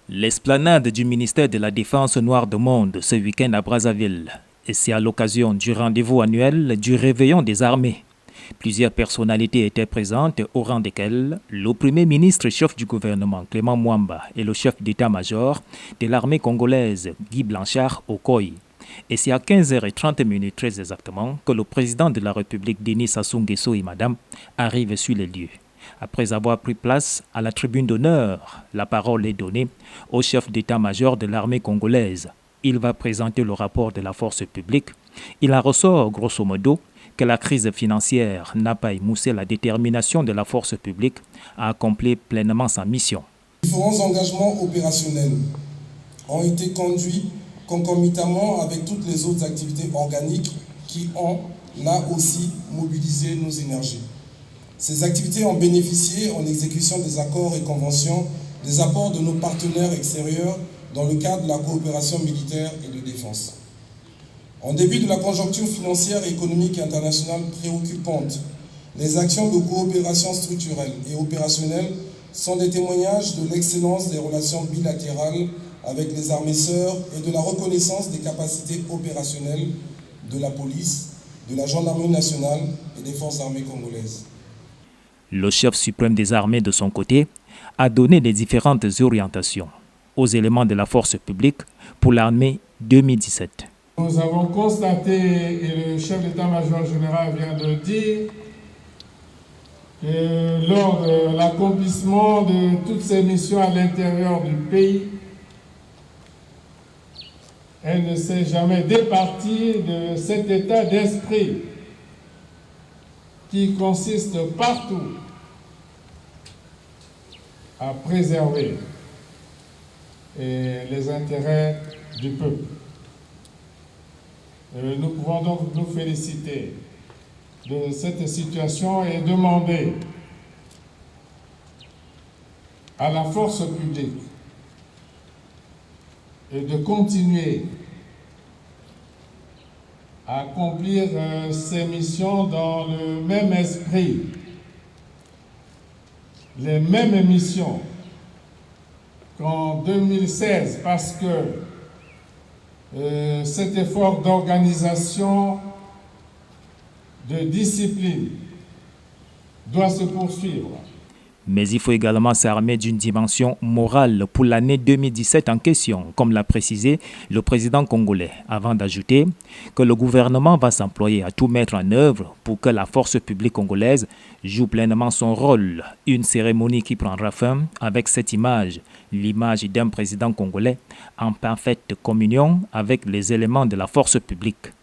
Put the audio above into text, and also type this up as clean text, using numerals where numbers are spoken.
L'esplanade du ministère de la Défense Noire de Monde ce week-end à Brazzaville. Et c'est à l'occasion du rendez-vous annuel du réveillon des armées. Plusieurs personnalités étaient présentes, au rang desquelles le Premier ministre chef du gouvernement Clément Mwamba et le chef d'état-major de l'armée congolaise Guy Blanchard Okoye. Et c'est à 15h30 très exactement que le président de la République Denis Sassou Nguesso et madame arrivent sur les lieux. Après avoir pris place à la tribune d'honneur, la parole est donnée au chef d'état-major de l'armée congolaise. Il va présenter le rapport de la force publique. Il en ressort grosso modo que la crise financière n'a pas émoussé la détermination de la force publique à accomplir pleinement sa mission. Différents engagements opérationnels ont été conduits concomitamment avec toutes les autres activités organiques qui ont là aussi mobilisé nos énergies. Ces activités ont bénéficié, en exécution des accords et conventions, des apports de nos partenaires extérieurs dans le cadre de la coopération militaire et de défense. En dépit de la conjoncture financière, économique et internationale préoccupante, les actions de coopération structurelle et opérationnelle sont des témoignages de l'excellence des relations bilatérales avec les armées sœurs et de la reconnaissance des capacités opérationnelles de la police, de la gendarmerie nationale et des forces armées congolaises. Le chef suprême des armées, de son côté, a donné les différentes orientations aux éléments de la force publique pour l'armée 2017. Nous avons constaté, et le chef d'état-major général vient de le dire, que lors de l'accomplissement de toutes ces missions à l'intérieur du pays, elle ne s'est jamais départie de cet état d'esprit qui consiste partout à préserver les intérêts du peuple. Nous pouvons donc nous féliciter de cette situation et demander à la force publique de continuer à accomplir ces missions dans le même esprit, les mêmes missions qu'en 2016, parce que cet effort d'organisation, de discipline doit se poursuivre. Mais il faut également s'armer d'une dimension morale pour l'année 2017 en question, comme l'a précisé le président congolais, avant d'ajouter que le gouvernement va s'employer à tout mettre en œuvre pour que la force publique congolaise joue pleinement son rôle. Une cérémonie qui prendra fin avec cette image, l'image d'un président congolais en parfaite communion avec les éléments de la force publique.